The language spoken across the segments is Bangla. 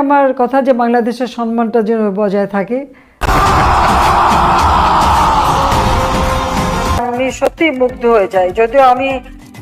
আমার কথা যে বাংলাদেশের সম্মানটা যেন বজায় থাকে। আমি সত্যি মুগ্ধ হয়ে যাই, যদিও আমি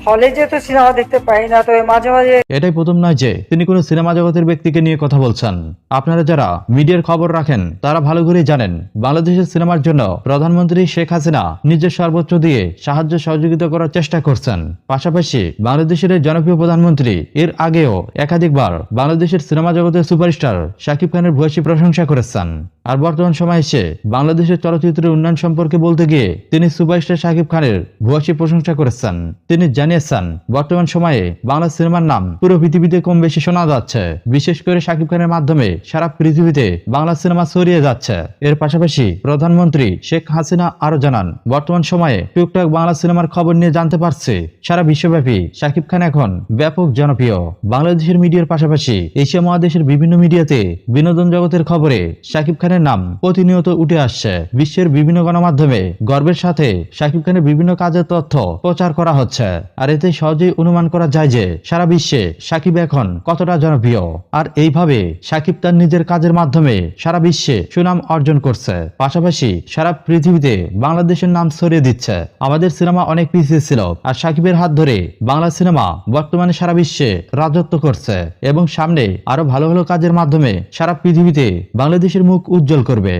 হলে যেহেতু সিনেমা দেখতে পাই না, তবে মাঝে মাঝে। এটাই প্রথম নয় যে তিনি কোনো সিনেমা জগতের ব্যক্তিকে নিয়ে কথা বলছেন। আপনারা যারা মিডিয়ার খবর রাখেন তারা ভালো করেই জানেন বাংলাদেশের সিনেমার জন্য প্রধানমন্ত্রী শেখ হাসিনা নিজের সর্বোচ্চ দিয়ে সাহায্য সহযোগিতা করার চেষ্টা করছেন। পাশাপাশি বাংলাদেশের এই জনপ্রিয় প্রধানমন্ত্রী এর আগেও একাধিকবার বাংলাদেশের সিনেমা জগতের সুপারস্টার শাকিব খানের ভূয়সী প্রশংসা করেছেন। আর বর্তমান সময়ে এসে বাংলাদেশের চলচ্চিত্রের উন্নয়ন সম্পর্কে বলতে গিয়ে তিনি সুপারস্টার শাকিব খানের ভূয়সী প্রশংসা করেছেন। তিনি জানিয়েছেন বর্তমান সময়ে বাংলা সিনেমার নাম পুরো পৃথিবীতে কম বেশি শোনা যাচ্ছে, বিশেষ করে শাকিব খানের মাধ্যমে সারা পৃথিবীতে বাংলা সিনেমা ছড়িয়ে যাচ্ছে। এর পাশাপাশি প্রধানমন্ত্রী শেখ হাসিনা আরো জানান বর্তমান সময়ে টুকটাক বাংলা সিনেমার খবর নিয়ে জানতে পারছে সারা বিশ্বব্যাপী শাকিব খান এখন ব্যাপক জনপ্রিয়। বাংলাদেশের মিডিয়ার পাশাপাশি এশিয়া মহাদেশের বিভিন্ন মিডিয়াতে বিনোদন জগতের খবরে শাকিব খানের নাম প্রতিনিয়ত উঠে আসছে। বিশ্বের বিভিন্ন গণমাধ্যমে গর্বের সাথে শাকিব খানের বিভিন্ন কাজের তথ্য প্রচার করা হচ্ছে। আর এতে সহজেই অনুমান করা যায় যে সারা বিশ্বে শাকিব এখন কতটা জনপ্রিয়। আর এইভাবে শাকিব তার নিজের কাজের মাধ্যমে সারা বিশ্বে সুনাম অর্জন করছে, পাশাপাশি সারা পৃথিবীতে বাংলাদেশের নাম ছড়িয়ে দিচ্ছে। আমাদের সিনেমা অনেক পিছিয়ে ছিল, আর শাকিবের হাত ধরে বাংলা সিনেমা বর্তমানে সারা বিশ্বে রাজত্ব করছে এবং সামনে আরো ভালো ভালো কাজের মাধ্যমে সারা পৃথিবীতে বাংলাদেশের মুখ উজ্জ্বল করবে।